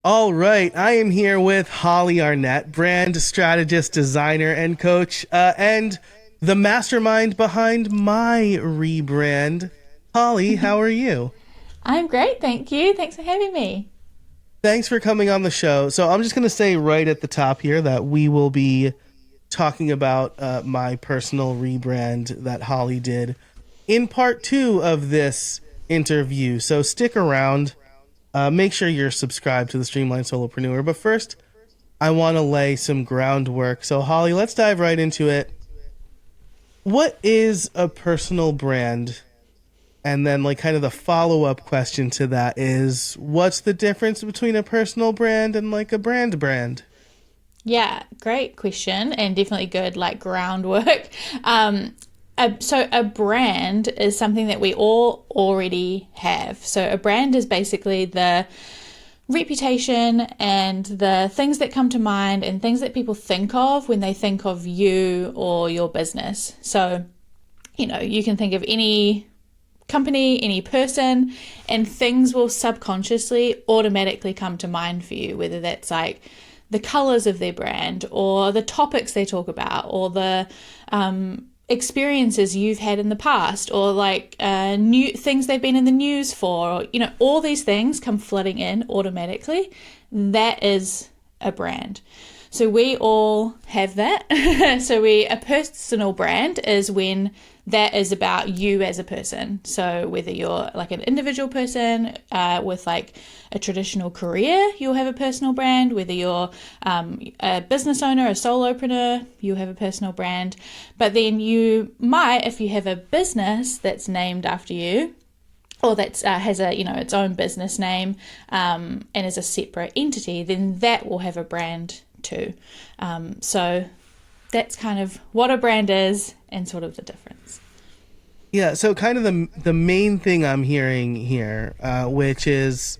All right, I am here with Hollie Arnett, brand strategist, designer, and coach, and the mastermind behind my rebrand. Hollie, how are you? I'm great, thank you. Thanks for having me. Thanks for coming on the show. So, I'm just going to say right at the top here that we will be talking about my personal rebrand that Hollie did in part two of this interview. So, stick around. Make sure you're subscribed to the Streamline Solopreneur. But first, I want to lay some groundwork. So, Hollie, let's dive right into it. What is a personal brand? And then, like, kind of the follow up question to that is what's the difference between a personal brand and like a brand? Yeah, great question and definitely good groundwork. So a brand is something that we all already have. So a brand is basically the reputation and the things that come to mind and things that people think of when they think of you or your business. So, you can think of any company, any person, and things will subconsciously automatically come to mind for you, whether that's like the colors of their brand or the topics they talk about or the experiences you've had in the past or new things they've been in the news for, or, all these things come flooding in automatically. That is a brand. So we all have that. So a personal brand is when that is about you as a person. So whether you're like an individual person with like a traditional career, you'll have a personal brand. Whether you're a business owner, a solopreneur, you'll have a personal brand. But then you might, if you have a business that's named after you, or that has a its own business name and is a separate entity, then that will have a brand too. So that's kind of what a brand is and sort of the difference. Yeah, so kind of the main thing I'm hearing here, which is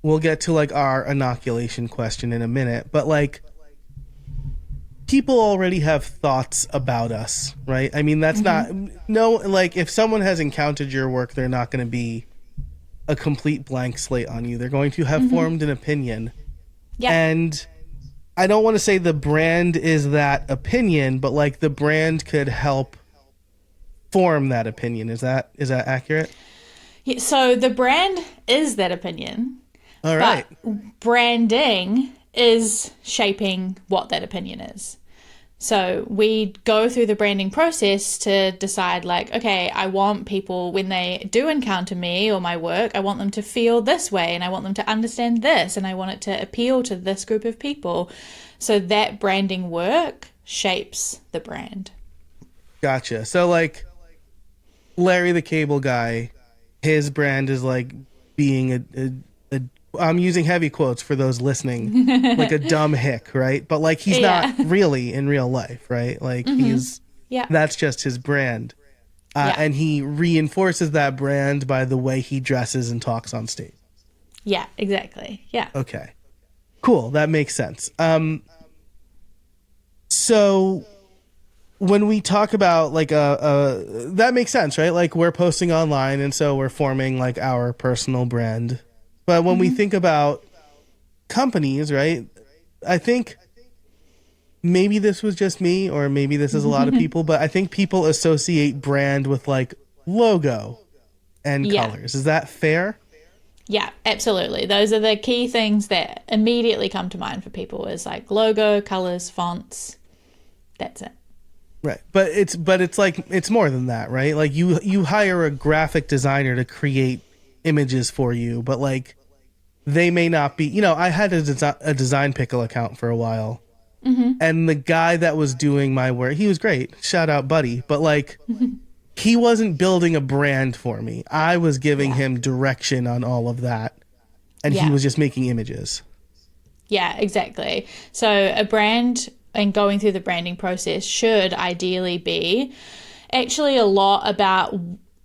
we'll get to like our inoculation question in a minute, but like people already have thoughts about us, right? I mean, that's not no like if someone has encountered your work, they're not going to be a complete blank slate on you. They're going to have formed an opinion. Yeah. And I don't want to say the brand is that opinion, but like the brand could help form that opinion. Is that accurate? Yeah, so the brand is that opinion. All right. But branding is shaping what that opinion is. So we go through the branding process to decide okay, I want people when they do encounter me or my work, I want them to feel this way and I want them to understand this and I want it to appeal to this group of people. So that branding work shapes the brand. Gotcha. So like Larry the Cable Guy, his brand is like being a I'm using heavy quotes for those listening, like a dumb hick, right? But like he's not really in real life, right? Like that's just his brand. And he reinforces that brand by the way he dresses and talks on stage. Yeah, exactly. Yeah. Okay. Cool. That makes sense. So when we talk about that makes sense, right? Like we're posting online and so we're forming like our personal brand. But when we think about companies, right, I think maybe this was just me or maybe this is a lot of people, but I think people associate brand with like logo and colors. Is that fair? Yeah, absolutely. Those are the key things that immediately come to mind for people is like logo, colors, fonts. That's it. Right. But it's like it's more than that, right? Like you hire a graphic designer to create images for you, but like they may not be, I had a design pickle account for a while and the guy that was doing my work, he was great. Shout out buddy. But like he wasn't building a brand for me. I was giving him direction on all of that and he was just making images. Yeah, exactly. So a brand and going through the branding process should ideally be actually a lot about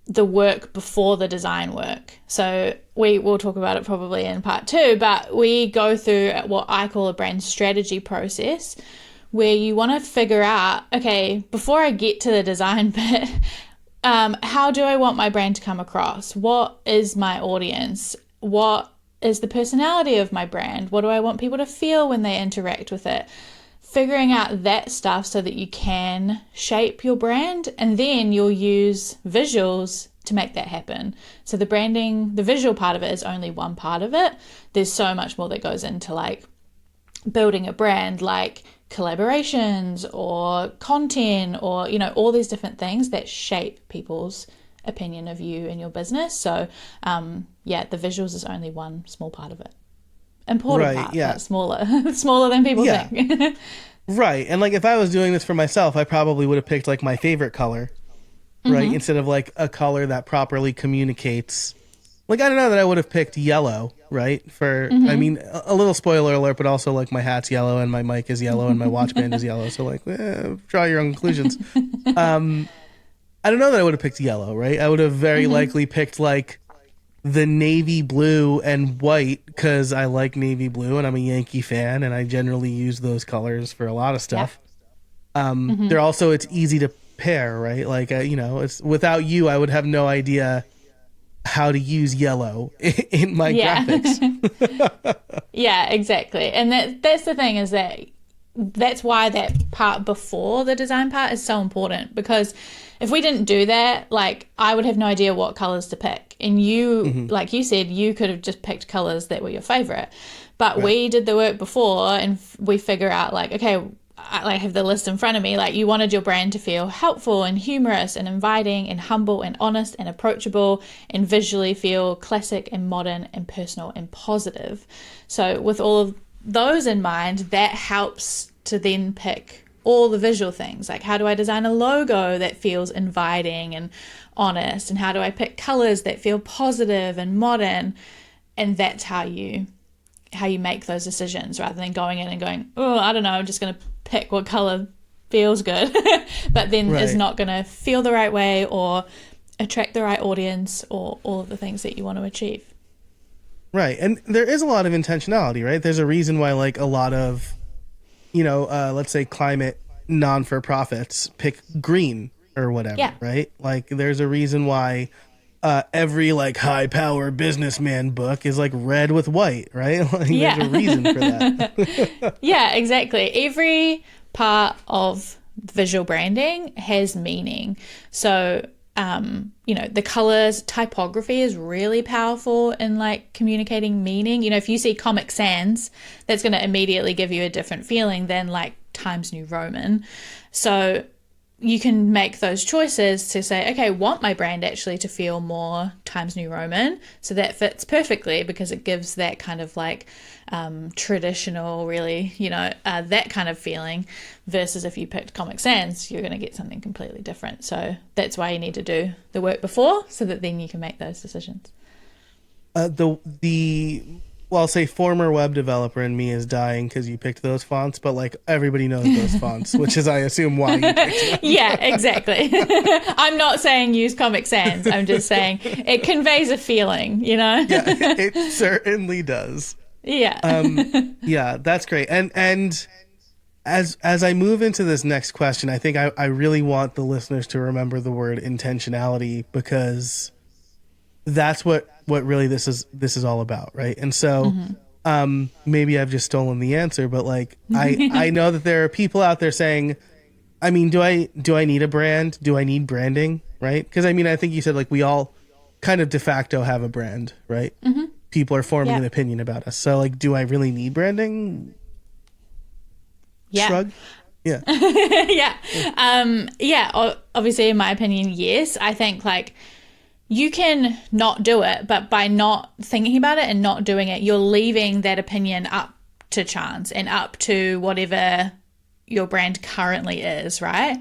the work before the design work. So we will talk about it probably in part two, but we go through what I call a brand strategy process where you want to figure out, okay, before I get to the design bit, how do I want my brand to come across? What is my audience? What is the personality of my brand? What do I want people to feel when they interact with it? Figuring out that stuff so that you can shape your brand, and then you'll use visuals to make that happen. So the branding, the visual part of it is only one part of it. There's so much more that goes into like building a brand, like collaborations or content or, you know, all these different things that shape people's opinion of you and your business. So the visuals is only one small part of it. Important part, but smaller than people think. Right. And like if I was doing this for myself, I probably would have picked like my favorite color, right? Instead of like a color that properly communicates. Like, I don't know that I would have picked yellow, right? For, I mean, a little spoiler alert, but also like my hat's yellow and my mic is yellow and my watch band is yellow. So like, draw your own conclusions. I don't know that I would have picked yellow, right? I would have very likely picked like the navy blue and white because I like navy blue and I'm a Yankee fan and I generally use those colors for a lot of stuff. They're also, it's easy to pair, right? Like, you know, it's without you, I would have no idea how to use yellow in my graphics. Yeah, exactly. And that's the thing, is that's why that part before the design part is so important, because if we didn't do that, like I would have no idea what colors to pick. And you, like you said, you could have just picked colors that were your favorite. But we did the work before and we figure out like, okay, I have the list in front of me. Like, you wanted your brand to feel helpful and humorous and inviting and humble and honest and approachable and visually feel classic and modern and personal and positive. So with all of those in mind, that helps to then pick all the visual things. Like, how do I design a logo that feels inviting and honest? And how do I pick colors that feel positive and modern? And that's how you make those decisions, rather than going in and going, oh, I don't know, I'm just going to pick what color feels good, but then is not going to feel the right way or attract the right audience or all of the things that you want to achieve. Right. And there is a lot of intentionality, right? There's a reason why like a lot of, you know, let's say climate non-for-profits pick green or whatever, right? Like there's a reason why every like high power businessman book is like red with white, right? Like there's a reason for that. Yeah, exactly. Every part of visual branding has meaning. So, you know, the colors, typography is really powerful in like communicating meaning. You know, if you see Comic Sans, that's going to immediately give you a different feeling than like Times New Roman. So you can make those choices to say, okay, I want my brand actually to feel more Times New Roman. So that fits perfectly because it gives that kind of like traditional, really, you know, that kind of feeling, versus if you picked Comic Sans, you're going to get something completely different. So that's why you need to do the work before, so that then you can make those decisions. I'll say former web developer in me is dying because you picked those fonts, but like everybody knows those fonts, which is, I assume, why you picked them. Yeah, exactly. I'm not saying use Comic Sans. I'm just saying it conveys a feeling, you know? Yeah, it certainly does. Yeah. Yeah, that's great. And as I move into this next question, I think I really want the listeners to remember the word intentionality, because that's what really this is all about, right? And so maybe I've just stolen the answer, but like I know that there are people out there saying, I mean, do I need a brand? Do I need branding, right? Because I mean, I think you said like we all kind of de facto have a brand, right? People are forming an opinion about us. So like, do I really need branding? Yeah. Shrug. Yeah. Obviously, in my opinion, yes. I think like you can not do it, but by not thinking about it and not doing it, you're leaving that opinion up to chance and up to whatever your brand currently is, right?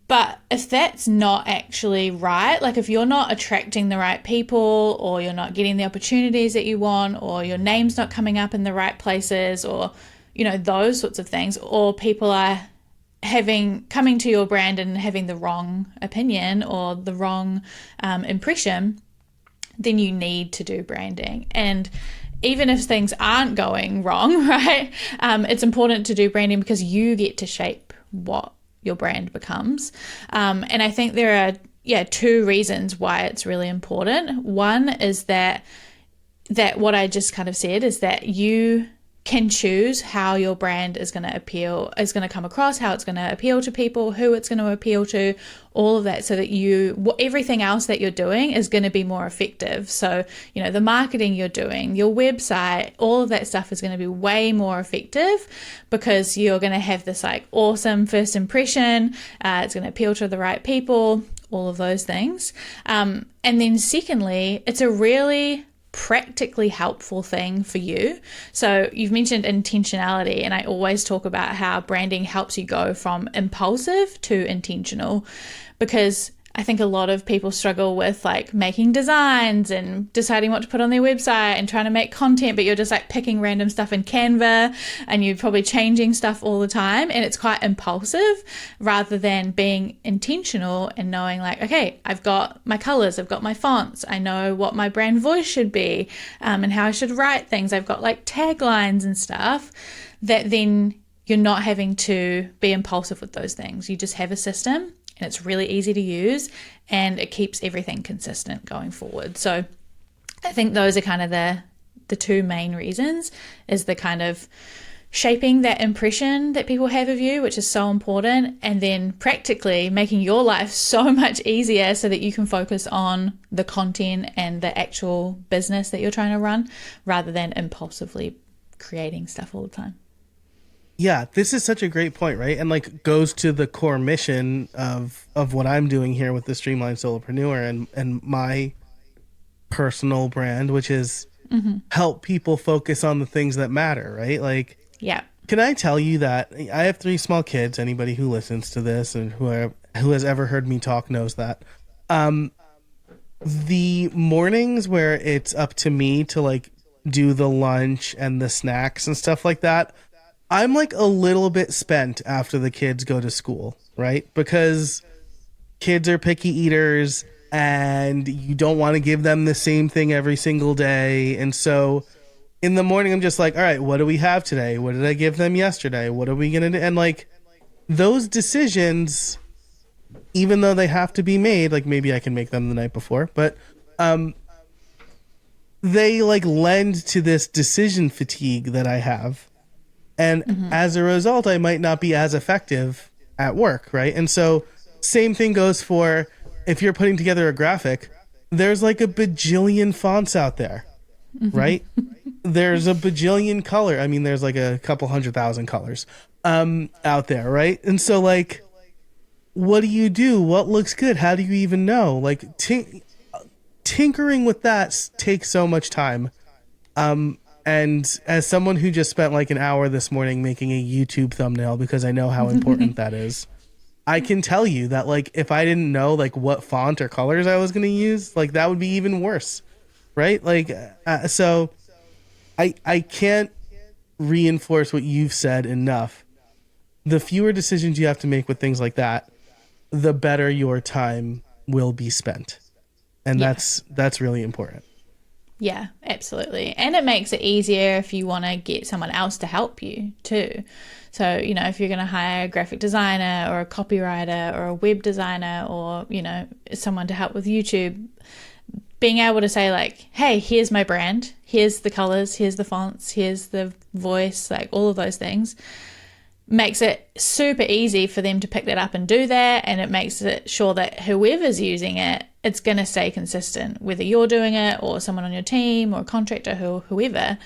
But if that's not actually right, like if you're not attracting the right people, or you're not getting the opportunities that you want, or your name's not coming up in the right places, or, you know, those sorts of things, or people are coming to your brand and having the wrong opinion or the wrong impression, then you need to do branding. And even if things aren't going wrong, right, it's important to do branding because you get to shape what your brand becomes. And I think there are two reasons why it's really important. One is that that what I just kind of said is that you can choose how your brand is going to come across, how it's going to appeal to people, who it's going to appeal to, all of that, so that everything else that you're doing is going to be more effective. So, the marketing you're doing, your website, all of that stuff is going to be way more effective because you're going to have this like awesome first impression. It's going to appeal to the right people, all of those things. And then secondly, it's a really practically helpful thing for you. So you've mentioned intentionality, and I always talk about how branding helps you go from impulsive to intentional, because I think a lot of people struggle with like making designs and deciding what to put on their website and trying to make content, but you're just like picking random stuff in Canva and you're probably changing stuff all the time, and it's quite impulsive, rather than being intentional and knowing like, okay, I've got my colors, I've got my fonts, I know what my brand voice should be, and how I should write things. I've got like taglines and stuff that then you're not having to be impulsive with those things. You just have a system, and it's really easy to use, and it keeps everything consistent going forward. So I think those are kind of the two main reasons, is the kind of shaping that impression that people have of you, which is so important, and then practically making your life so much easier so that you can focus on the content and the actual business that you're trying to run, rather than impulsively creating stuff all the time. Yeah, this is such a great point, right? And like goes to the core mission of what I'm doing here with the Streamline Solopreneur and my personal brand, which is help people focus on the things that matter, right? Like, yeah. Can I tell you that I have 3 small kids? Anybody who listens to this and who has ever heard me talk knows that. The mornings where it's up to me to like do the lunch and the snacks and stuff like that, I'm like a little bit spent after the kids go to school, right? Because kids are picky eaters and you don't want to give them the same thing every single day. And so in the morning, I'm just like, all right, what do we have today? What did I give them yesterday? What are we going to do? And like those decisions, even though they have to be made, like maybe I can make them the night before, but they like lend to this decision fatigue that I have. And as a result, I might not be as effective at work, right? And so same thing goes for if you're putting together a graphic, there's like a bajillion fonts out there, right? There's a bajillion color. I mean, there's like a couple 100,000 colors out there, right? And so like, what do you do? What looks good? How do you even know? Like tinkering with that takes so much time. And as someone who just spent like an hour this morning making a YouTube thumbnail because I know how important that is, I can tell you that like if I didn't know like what font or colors I was going to use, like that would be even worse, right? Like so I can't reinforce what you've said enough. The fewer decisions you have to make with things like that, the better your time will be spent. And that's really important. Yeah, absolutely. And it makes it easier if you want to get someone else to help you too. So, if you're going to hire a graphic designer or a copywriter or a web designer or, someone to help with YouTube, being able to say like, hey, here's my brand, here's the colors, here's the fonts, here's the voice, like all of those things, makes it super easy for them to pick that up and do that. And it makes it sure that whoever's using it, it's going to stay consistent, whether you're doing it or someone on your team or a contractor, whoever,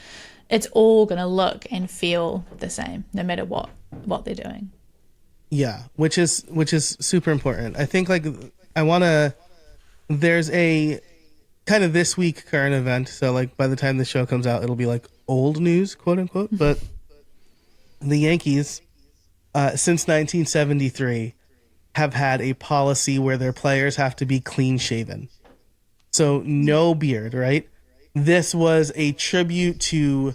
it's all going to look and feel the same, no matter what they're doing. Yeah, which is super important. I think like there's a kind of this week current event. So like by the time the show comes out, it'll be like old news, quote unquote. But the Yankees, since 1973, have had a policy where their players have to be clean shaven. So no beard, right? This was a tribute to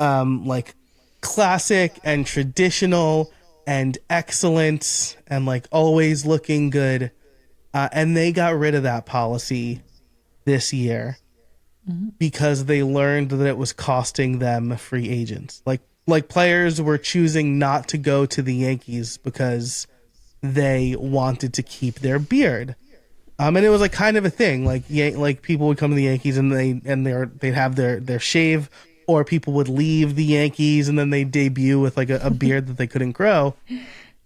like classic and traditional and excellent and like always looking good. And they got rid of that policy this year because they learned that it was costing them free agents. Like players were choosing not to go to the Yankees because they wanted to keep their beard. And it was like kind of a thing. Like like people would come to the Yankees and they'd have their shave, or people would leave the Yankees and then they debut with like a beard that they couldn't grow.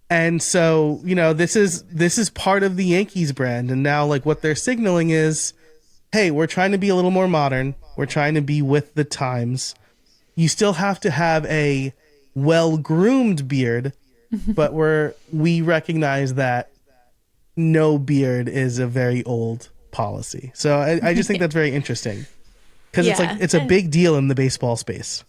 And so, this is part of the Yankees brand. And now like what they're signaling is, hey, we're trying to be a little more modern. We're trying to be with the times. You still have to have a well-groomed beard, but we recognize that no beard is a very old policy. So I just think that's very interesting, because it's a big deal in the baseball space.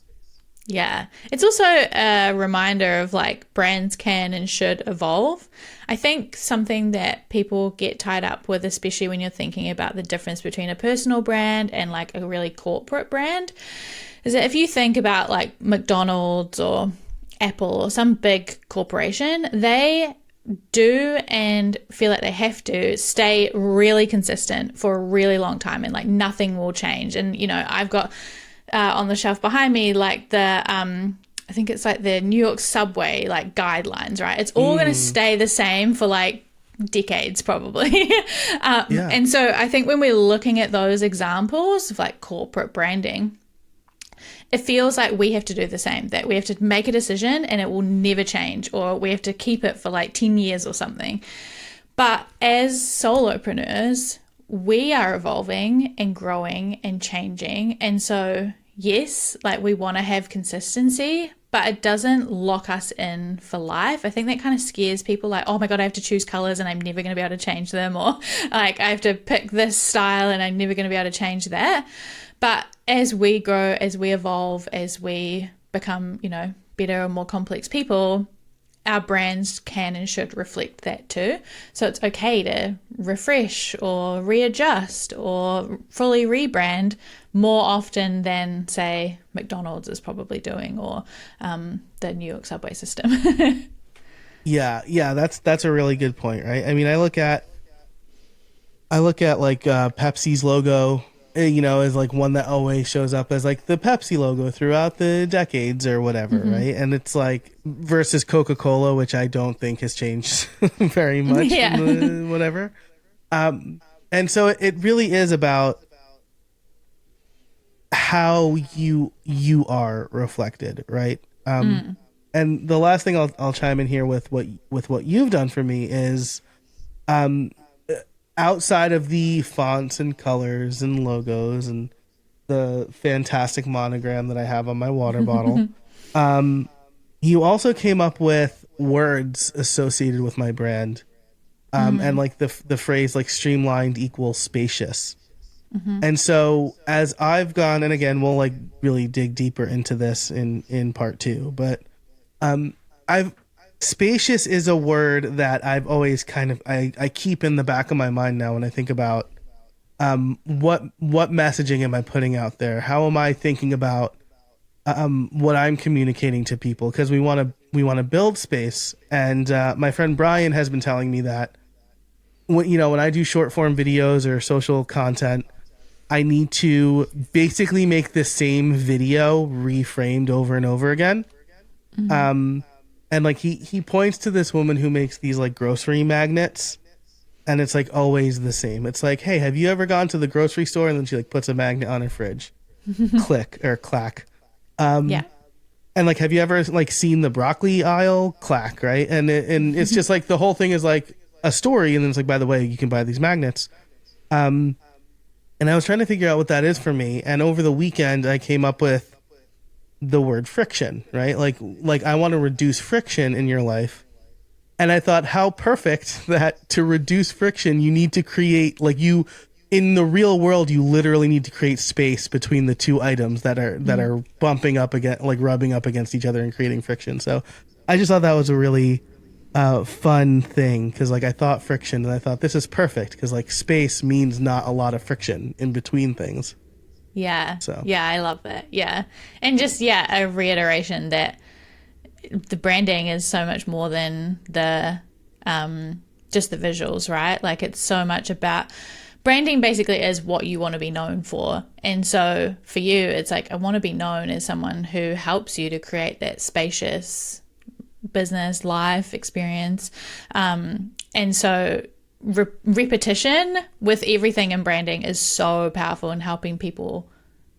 Yeah. It's also a reminder of like brands can and should evolve. I think something that people get tied up with, especially when you're thinking about the difference between a personal brand and like a really corporate brand, is that if you think about like McDonald's or Apple or some big corporation, they do and feel like they have to stay really consistent for a really long time, and like nothing will change. And I've got on the shelf behind me like the I think it's like the New York subway like guidelines, right? It's all going to stay the same for like decades probably. And so I think when we're looking at those examples of like corporate branding, it feels like we have to do the same, that we have to make a decision and it will never change, or we have to keep it for like 10 years or something. But as solopreneurs, we are evolving and growing and changing. And so, yes, like we want to have consistency, but it doesn't lock us in for life. I think that kind of scares people, like, oh my God, I have to choose colors and I'm never going to be able to change them. Or like, I have to pick this style and I'm never going to be able to change that. But as we grow, as we evolve, as we become, better and more complex people, our brands can and should reflect that too. So it's okay to refresh or readjust or fully rebrand more often than, say, McDonald's is probably doing, or the New York subway system. Yeah, that's a really good point, right? I mean, I look at like Pepsi's logo, is like one that always shows up as like the Pepsi logo throughout the decades or whatever, right? And it's like versus Coca-Cola, which I don't think has changed very much, whatever. And so it really is about how you are reflected, right? And the last thing I'll chime in here with what you've done for me is, outside of the fonts and colors and logos and the fantastic monogram that I have on my water bottle, you also came up with words associated with my brand, and like the phrase like streamlined equals spacious. And so as I've gone, and again, we'll like really dig deeper into this in part 2, but spacious is a word that I've always kind of, I keep in the back of my mind now when I think about what messaging am I putting out there? How am I thinking about what I'm communicating to people? Because we want to build space. And my friend Brian has been telling me that when I do short form videos or social content, I need to basically make the same video reframed over and over again. And like he points to this woman who makes these like grocery magnets, and it's like always the same. It's like, hey, have you ever gone to the grocery store? And then she like puts a magnet on her fridge, click or clack. And like, have you ever like seen the broccoli aisle? Clack, right? And it's just like the whole thing is like a story, and then it's like, by the way, you can buy these magnets. And I was trying to figure out what that is for me, and over the weekend I came up with the word friction, right? Like I want to reduce friction in your life. And I thought, how perfect that to reduce friction, you need to create, like, you in the real world, you literally need to create space between the two items that are bumping up against, like rubbing up against each other and creating friction. So I just thought that was a really fun thing, because like I thought friction, and I thought this is perfect because like space means not a lot of friction in between things. Yeah. So. Yeah, I love that. Yeah. And just, a reiteration that the branding is so much more than the just the visuals, right? Like it's so much about branding basically is what you want to be known for. And so for you, it's like, I want to be known as someone who helps you to create that spacious business life experience. And so repetition with everything in branding is so powerful in helping people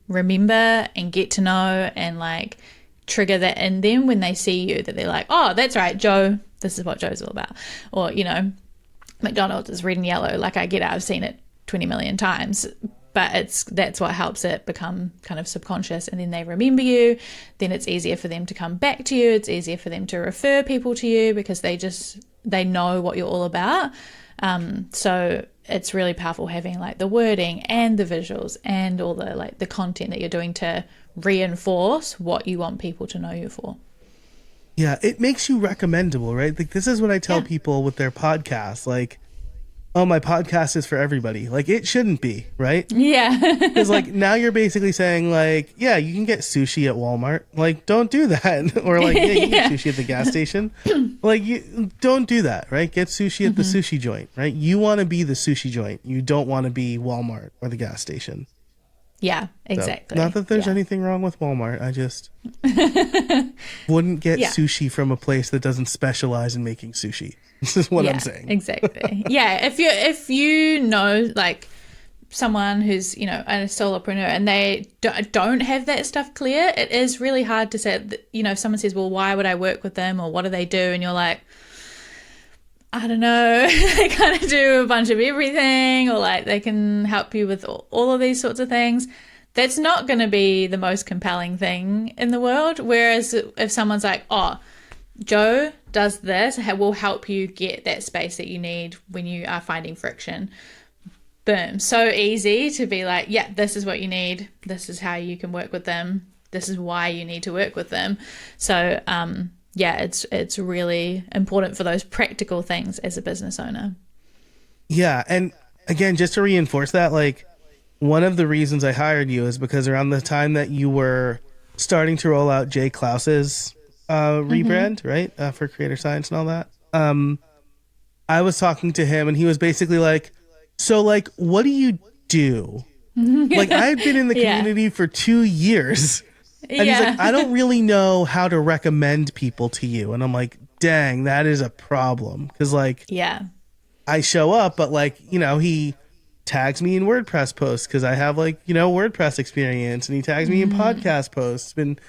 remember and get to know and like trigger that in them when they see you, that they're like, oh, that's right, Joe, this is what Joe's all about. Or, you know, McDonald's is red and yellow. Like, I get it, I've seen it 20 million times, but that's what helps it become kind of subconscious, and then they remember you. Then it's easier for them to come back to you. It's easier for them to refer people to you because they know what you're all about. So it's really powerful having like the wording and the visuals and all the like the content that you're doing to reinforce what you want people to know you for. Yeah, it makes you recommendable, right? Like, this is what I tell people with their podcasts, like, oh, my podcast is for everybody. Like, it shouldn't be, right? Yeah. Because like now you're basically saying like, yeah, you can get sushi at Walmart. Like, don't do that. Or like, yeah, you can get sushi at the gas station. Like, you don't do that, right? Get sushi at the sushi joint, right? You want to be the sushi joint. You don't want to be Walmart or the gas station. Yeah, exactly. So, not that there's anything wrong with Walmart. I just wouldn't get sushi from a place that doesn't specialize in making sushi. This is what I'm saying. Exactly. Yeah. If you know, like, someone who's, you know, a solopreneur and they don't have that stuff clear, it is really hard to say, you know, if someone says, well, why would I work with them, or what do they do? And you're like, I don't know, they kind of do a bunch of everything, or like they can help you with all of these sorts of things. That's not going to be the most compelling thing in the world. Whereas if someone's like, oh, Joe does this, will help you get that space that you need when you are finding friction. Boom. So easy to be like, yeah, this is what you need. This is how you can work with them. This is why you need to work with them. So, yeah, it's really important for those practical things as a business owner. Yeah. And again, just to reinforce that, like, one of the reasons I hired you is because around the time that you were starting to roll out Jay Klaus's rebrand, right? For Creator Science and all that. I was talking to him and he was basically like, so like, what do you do? Like, I had been in the community for 2 years. And he's like, I don't really know how to recommend people to you. And I'm like, dang, that is a problem. Because like, I show up, but like, you know, he tags me in WordPress posts because I have like, you know, WordPress experience, and he tags me in podcast posts. And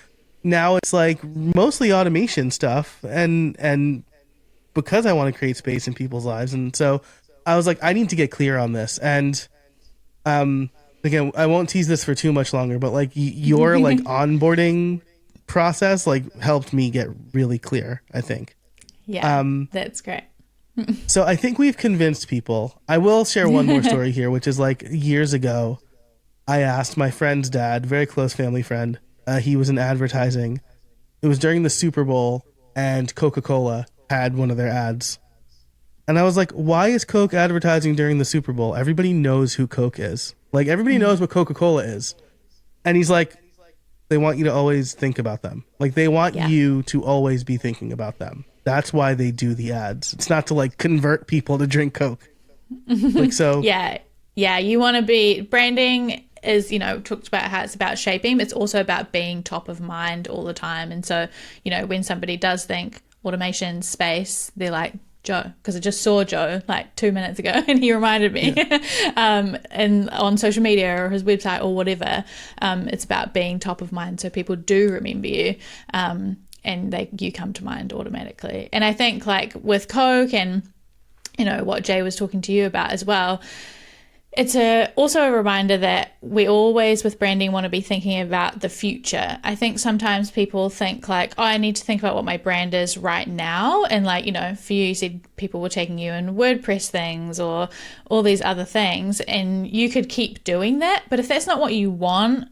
now it's like mostly automation stuff. And because I want to create space in people's lives. And so I was like, I need to get clear on this. And, again, I won't tease this for too much longer, but like your like onboarding process like helped me get really clear, I think. Yeah, that's great. So I think we've convinced people. I will share one more story here, which is like years ago, I asked my friend's dad, very close family friend. He was in advertising. It was during the Super Bowl, and Coca-Cola had one of their ads. And I was like, why is Coke advertising during the Super Bowl? Everybody knows who Coke is. Like, everybody knows what Coca-Cola is. And he's like, they want you to always think about them. Like, they want you to always be thinking about them. That's why they do the ads. It's not to like convert people to drink Coke. Like, so. Yeah. You want to be, branding is, you know, talked about how it's about shaping. It's also about being top of mind all the time. And so, you know, when somebody does think automation space, they're like, Joe, because I just saw Joe like 2 minutes ago and he reminded me and on social media or his website or whatever. It's about being top of mind so people do remember you, and you come to mind automatically. And I think like with Coke and, you know, what Jay was talking to you about as well, it's also a reminder that we always with branding want to be thinking about the future. I think sometimes people think like, oh, I need to think about what my brand is right now. And like, you know, for you said people were taking you in WordPress things or all these other things, and you could keep doing that. But if that's not what you want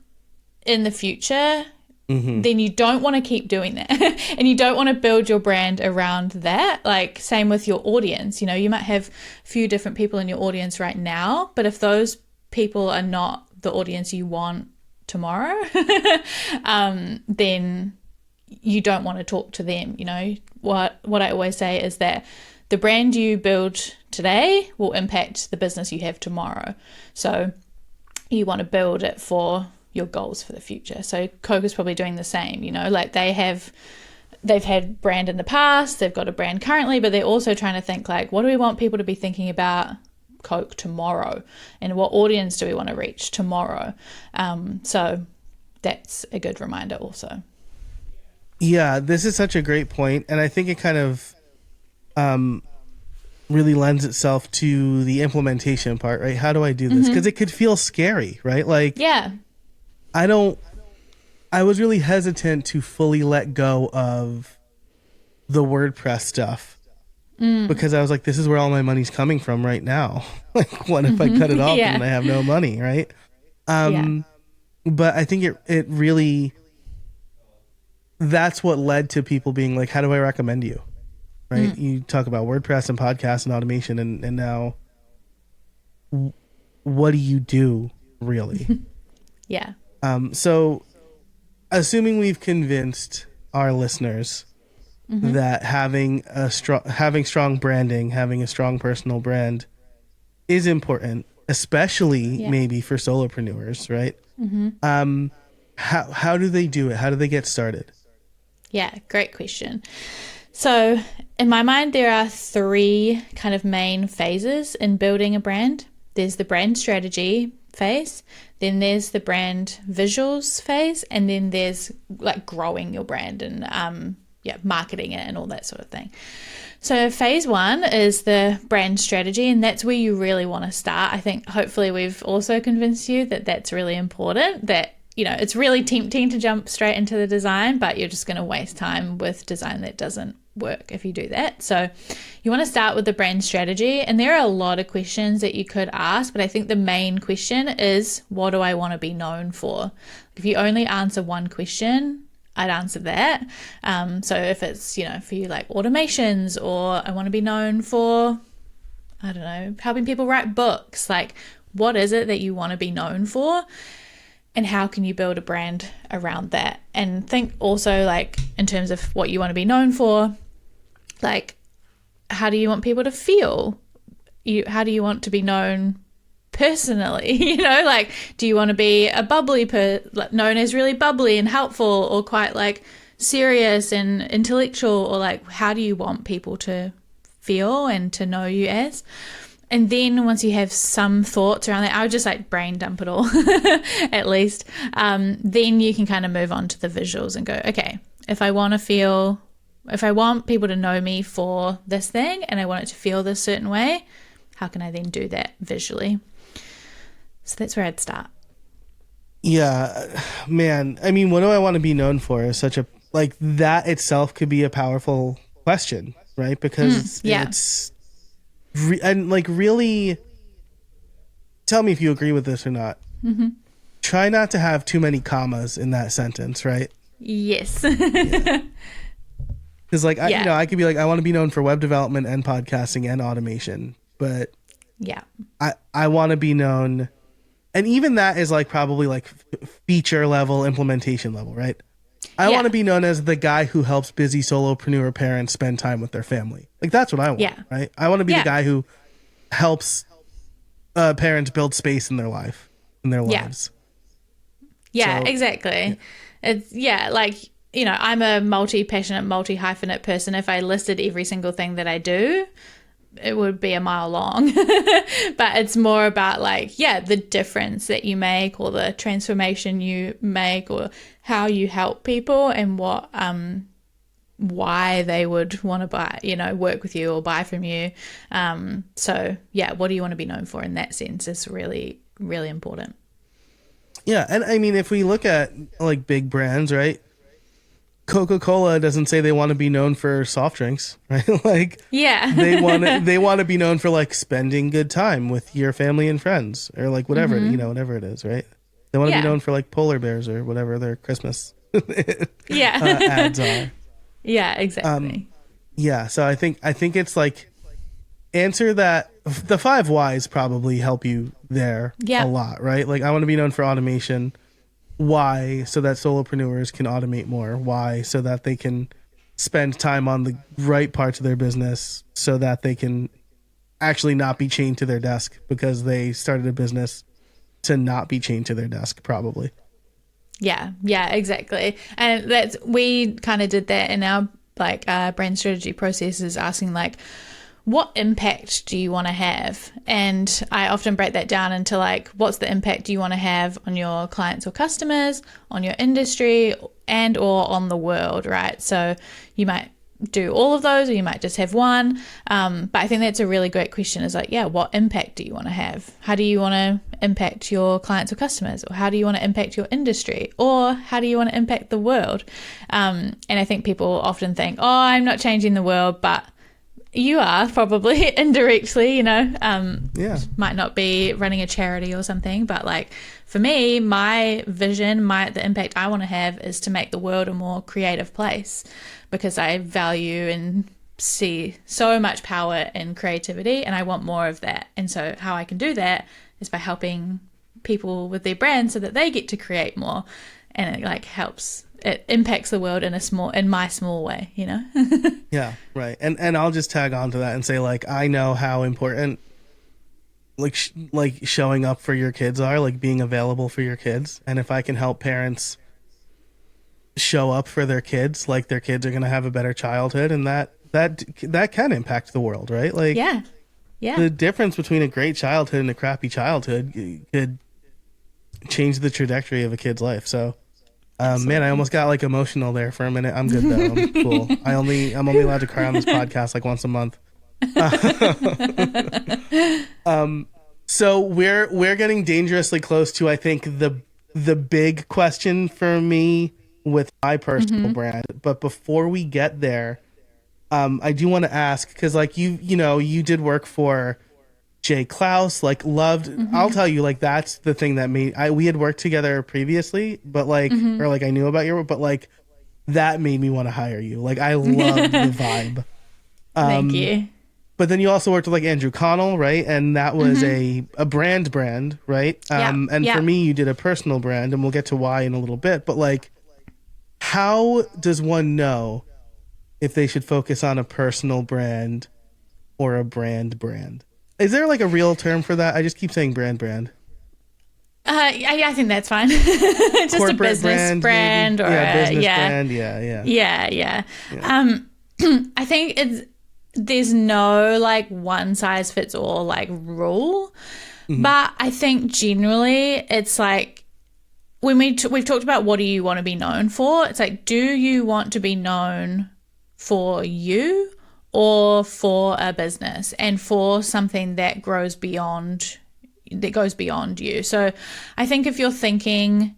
in the future, then you don't want to keep doing that. And you don't want to build your brand around that. Like, same with your audience. You know, you might have a few different people in your audience right now, but if those people are not the audience you want tomorrow, then you don't want to talk to them. You know, what I always say is that the brand you build today will impact the business you have tomorrow. So you want to build it for your goals for the future. So Coke is probably doing the same, you know, like they have they've had brand in the past, they've got a brand currently, but they're also trying to think like, what do we want people to be thinking about Coke tomorrow, and what audience do we want to reach tomorrow? So that's a good reminder also. Yeah, this is such a great point, and I think it kind of really lends itself to the implementation part, right? How do I do this? Because it could feel scary, right? Like, Yeah. I was really hesitant to fully let go of the WordPress stuff because I was like, this is where all my money's coming from right now. Like, what if I cut it off and I have no money, right? But I think it really, that's what led to people being like, how do I recommend you? Right? You talk about WordPress and podcasts and automation, and now what do you do really? Yeah. So assuming we've convinced our listeners that having strong branding, having a strong personal brand is important, especially maybe for solopreneurs, right? How do they do it? How do they get started? Yeah, great question. So in my mind, there are 3 kind of main phases in building a brand. There's the brand strategy phase, then there's the brand visuals phase, and then there's like growing your brand and marketing it and all that sort of thing. So phase 1 is the brand strategy, and that's where you really want to start. I think hopefully we've also convinced you that that's really important, that it's really tempting to jump straight into the design, but you're just going to waste time with design that doesn't work if you do that. So you want to start with the brand strategy, and there are a lot of questions that you could ask, but I think the main question is, what do I want to be known for? If you only answer one question, I'd answer that. So if it's, for you like automations, or I want to be known for, I don't know, helping people write books, like what is it that you want to be known for? And how can you build a brand around that? And think also like in terms of what you want to be known for, like how do you want people to feel? How do you want to be known personally? Like do you want to be a bubbly known as really bubbly and helpful, or quite like serious and intellectual, or like how do you want people to feel and to know you as? And then once you have some thoughts around that, I would just like brain dump it all at least. Then you can kind of move on to the visuals and go, okay, if I want people to know me for this thing and I want it to feel this certain way, how can I then do that visually? So that's where I'd start. Yeah, man. I mean, what do I want to be known for is such a, like, that itself could be a powerful question, right? Because it's, and like really, tell me if you agree with this or not. Try not to have too many commas in that sentence, right? Yes. Because like, I could be like, I want to be known for web development and podcasting and automation, but I want to be known, and even that is like probably like feature level, implementation level, right? I want to be known as the guy who helps busy solopreneur parents spend time with their family. Like that's what I want, right? I want to be the guy who helps parents build space in their life, in their lives. Yeah, So, exactly. It's like, I'm a multi-passionate, multi-hyphenate person. If I listed every single thing that I do, it would be a mile long. But it's more about like, the difference that you make, or the transformation you make, or how you help people, and what why they would want to buy, work with you or buy from you. So what do you want to be known for in that sense is really, really important. Yeah, and I mean, if we look at like big brands, right? Coca-Cola doesn't say they want to be known for soft drinks, right? Like, they want to be known for like spending good time with your family and friends, or like whatever, whatever it is, right? They want to be known for like polar bears or whatever their Christmas ads are. Yeah, exactly. So I think it's like, answer that. The 5 whys probably help you there a lot, right? Like, I want to be known for automation. Why? So that solopreneurs can automate more. Why? So that they can spend time on the right parts of their business, so that they can actually not be chained to their desk, because they started a business to not be chained to their desk, probably. Yeah, exactly. And we kind of did that in our like brand strategy processes, asking like, what impact do you want to have? And I often break that down into like, what's the impact do you want to have on your clients or customers, on your industry, and or on the world, right? So you might do all of those, or you might just have one. But I think that's a really great question, is like, yeah, what impact do you want to have? How do you want to impact your clients or customers? Or how do you want to impact your industry? Or how do you want to impact the world? And I think people often think, oh, I'm not changing the world, but you are probably indirectly, might not be running a charity or something, but like for me, my vision, the impact I want to have is to make the world a more creative place, because I value and see so much power in creativity, and I want more of that. And so how I can do that is by helping people with their brand so that they get to create more, and it like helps. It impacts the world in my small way, Yeah, right. And I'll just tag on to that and say, like, I know how important like showing up for your kids are, like being available for your kids. And if I can help parents show up for their kids, like their kids are going to have a better childhood, and that can impact the world, right? Like, yeah. The difference between a great childhood and a crappy childhood could change the trajectory of a kid's life. So man, I almost got like emotional there for a minute. I'm good though. I'm cool. I'm only allowed to cry on this podcast like once a month. So we're getting dangerously close to, I think, the big question for me with my personal brand. But before we get there, I do want to ask, because like you did work for Jay Klaus, like loved, I'll tell you, like that's the thing that we had worked together previously, but like, or like I knew about your, but like that made me want to hire you. Like I loved the vibe. Thank you. But then you also worked with like Andrew Connell, right? And that was a brand, right? For me, you did a personal brand, and we'll get to why in a little bit, but like, how does one know if they should focus on a personal brand or a brand? Is there like a real term for that? I just keep saying brand. I think that's fine. Just corporate a business brand or business brand. Yeah. I think there's no like one size fits all like rule, but I think generally it's like when we've talked about what do you want to be known for, it's like, do you want to be known for you or for a business and for something that goes beyond you? So I think if you're thinking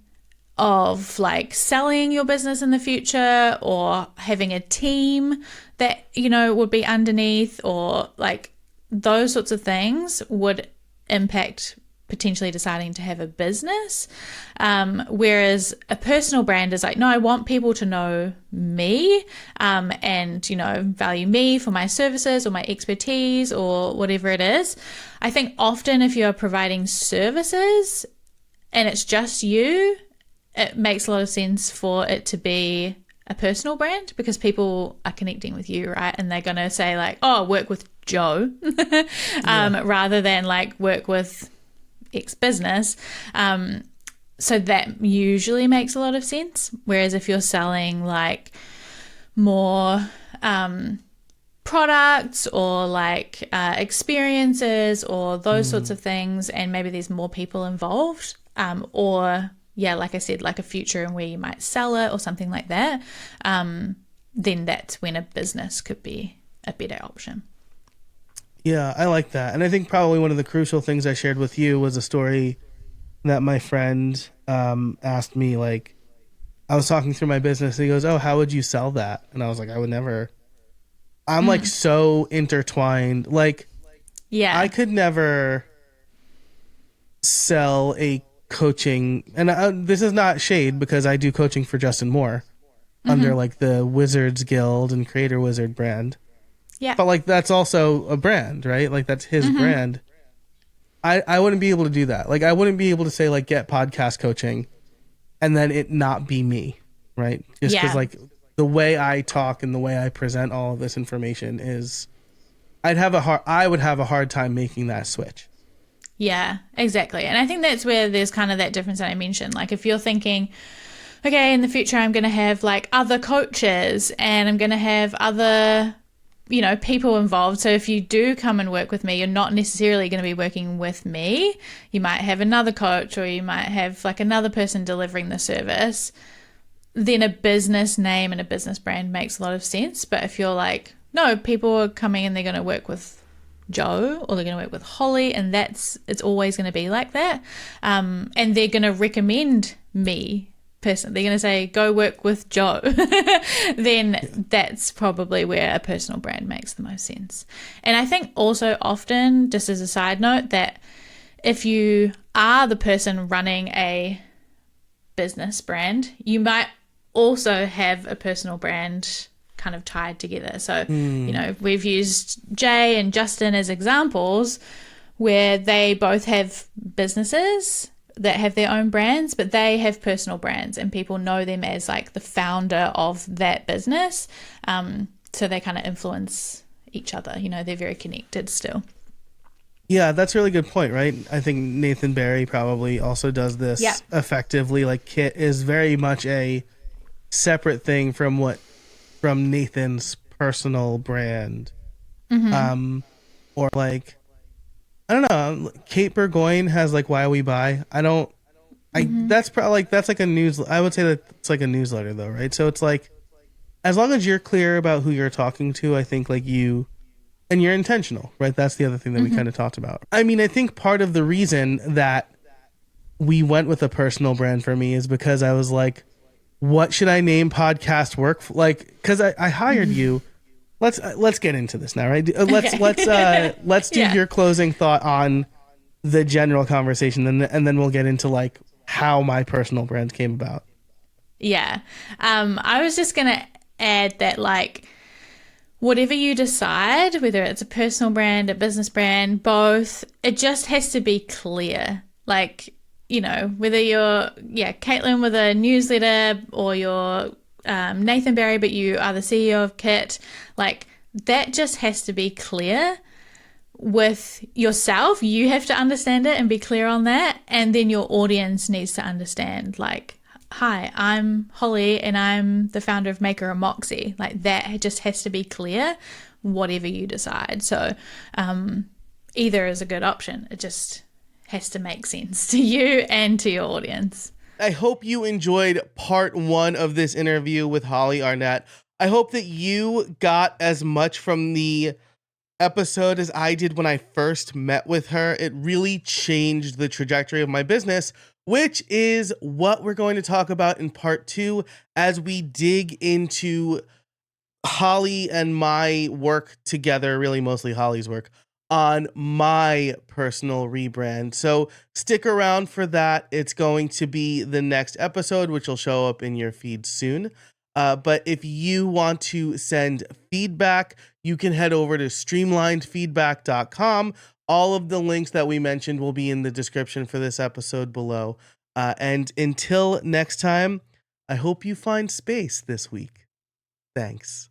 of like selling your business in the future, or having a team that would be underneath, or like those sorts of things would impact potentially deciding to have a business, whereas a personal brand is like, no, I want people to know me, and value me for my services or my expertise or whatever it is. I think often if you're providing services and it's just you, it makes a lot of sense for it to be a personal brand, because people are connecting with you, right? And they're going to say like, oh, work with Joe, rather than like work with X business. So that usually makes a lot of sense. Whereas if you're selling like more products or like experiences or those sorts of things, and maybe there's more people involved, or like I said, like a future and where you might sell it or something like that, then that's when a business could be a better option. Yeah, I like that. And I think probably one of the crucial things I shared with you was a story that my friend asked me. Like, I was talking through my business, and he goes, oh, how would you sell that? And I was like, I would never. I'm like so intertwined. Like, I could never sell a coaching. And this is not shade, because I do coaching for Justin Moore under like the Wizards Guild and Creator Wizard brand. Yeah. But like that's also a brand, right? Like that's his brand. I wouldn't be able to do that. Like I wouldn't be able to say like get podcast coaching and then it not be me, right? Just because like the way I talk and the way I present all of this information is I would have a hard time making that switch. Yeah, exactly. And I think that's where there's kind of that difference that I mentioned. Like if you're thinking, okay, in the future I'm going to have like other coaches and I'm going to have other, people involved. So if you do come and work with me, you're not necessarily going to be working with me. You might have another coach or you might have like another person delivering the service. Then a business name and a business brand makes a lot of sense. But if you're like, no, people are coming and they're going to work with Joe or they're going to work with Hollie, and it's always going to be like that. And they're going to recommend me person. They're going to say, go work with Joe. Then that's probably where a personal brand makes the most sense. And I think also often, just as a side note, that if you are the person running a business brand, you might also have a personal brand kind of tied together. So, we've used Jay and Justin as examples where they both have businesses that have their own brands, but they have personal brands and people know them as like the founder of that business. So they kind of influence each other. They're very connected still. Yeah, that's a really good point, right? I think Nathan Barry probably also does this effectively. Like Kit is very much a separate thing from Nathan's personal brand. Or like, I don't know, Kate Burgoyne has like Why We Buy. That's probably like, that's like a news. I would say that it's like a newsletter though, right? So it's like, as long as you're clear about who you're talking to, I think like and you're intentional, right? That's the other thing that we kind of talked about. I mean, I think part of the reason that we went with a personal brand for me is because I was like, what should I name podcast work for? Like, because I hired you. Let's get into this now, right? Let's do your closing thought on the general conversation, and then we'll get into like how my personal brand came about. Yeah. I was just gonna add that like whatever you decide, whether it's a personal brand, a business brand, both, it just has to be clear. Like, whether you're, Caitlin with a newsletter or you're Nathan Barry, but you are the CEO of Kit, like that just has to be clear with yourself. You have to understand it and be clear on that. And then your audience needs to understand, like, hi, I'm Hollie and I'm the founder of Maker and Moxie. Like that just has to be clear, whatever you decide. So either is a good option. It just has to make sense to you and to your audience. I hope you enjoyed part 1 of this interview with Hollie Arnett. I hope that you got as much from the episode as I did when I first met with her. It really changed the trajectory of my business, which is what we're going to talk about in part 2 as we dig into Hollie and my work together, really mostly Hollie's work, on my personal rebrand. So stick around for that. It's going to be the next episode, which will show up in your feed soon. But if you want to send feedback, you can head over to streamlinedfeedback.com. All of the links that we mentioned will be in the description for this episode below. And until next time, I hope you find space this week. Thanks.